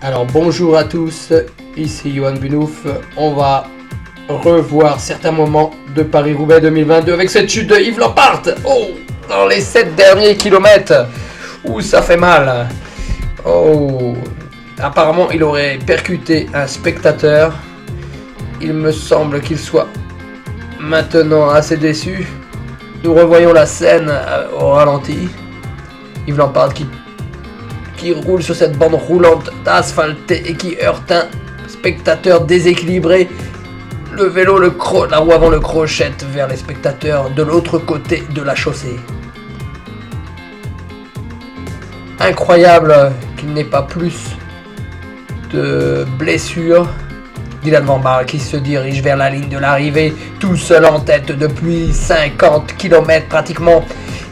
Alors bonjour à tous, ici Johan Bunouf. On va revoir certains moments de Paris-Roubaix 2022 avec cette chute de Yves Lampart. Oh, dans les 7 derniers kilomètres. Ouh, ça fait mal. Oh, apparemment il aurait percuté un spectateur. Il me semble qu'il soit maintenant assez déçu. Nous revoyons la scène au ralenti. Yves Lampart qui roule sur cette bande roulante asphaltée et qui heurte un spectateur déséquilibré. Le vélo, la roue avant le crochette vers les spectateurs de l'autre côté de la chaussée. Incroyable qu'il n'ait pas plus de blessures. Dylan van Baarle qui se dirige vers la ligne de l'arrivée, tout seul en tête depuis 50 km pratiquement.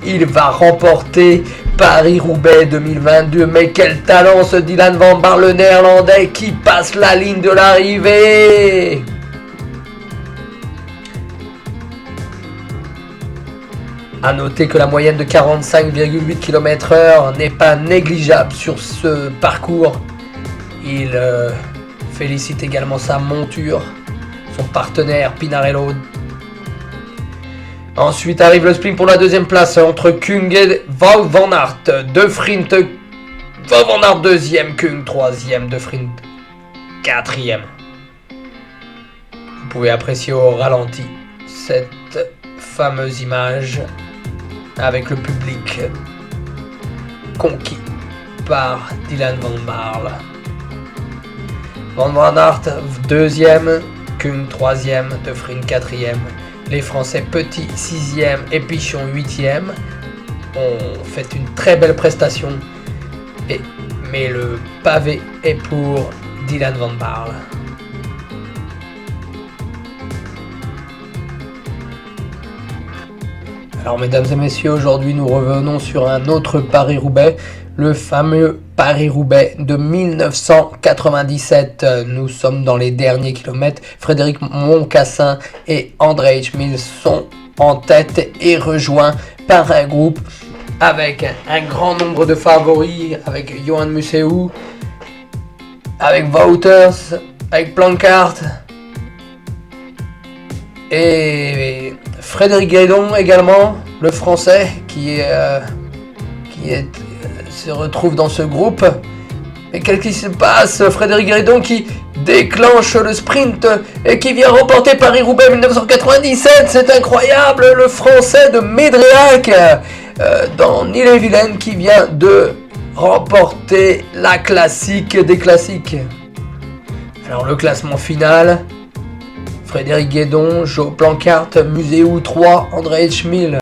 Il va remporter Paris-Roubaix 2022. Mais quel talent ce Dylan van Baarle, le néerlandais qui passe la ligne de l'arrivée. A noter que la moyenne de 45,8 km/h n'est pas négligeable sur ce parcours. Il félicite également sa monture, son partenaire Pinarello. Ensuite arrive le sprint pour la deuxième place entre Kung et Wout van Aert. De Vriend, Wout van Aert deuxième, Kung troisième, De Vriend quatrième. Vous pouvez apprécier au ralenti cette fameuse image avec le public conquis par Dylan van Baarle. Van Aert deuxième, Kung troisième, De Vriend quatrième. Les Français Petit 6e et Pichon 8e ont fait une très belle prestation. Mais le pavé est pour Dylan van Baarle. Alors mesdames et messieurs, aujourd'hui nous revenons sur un autre Paris-Roubaix, le fameux Paris-Roubaix de 1997. Nous sommes dans les derniers kilomètres. Frédéric Moncassin et André Schmil sont en tête et rejoints par un groupe avec un grand nombre de favoris, avec Johan Museeuw, avec Wouters, avec Planckaert et Frédéric Guédon également, le français qui se retrouve dans ce groupe. Mais qu'est-ce qui se passe? Frédéric Guédon qui déclenche le sprint et qui vient remporter Paris-Roubaix 1997. C'est incroyable, le français de Médréac dans Ille-et-Vilaine qui vient de remporter la classique des classiques. Alors le classement final: Frédéric Guédon, Jo Planckaert, Museeuw 3, André Schmil.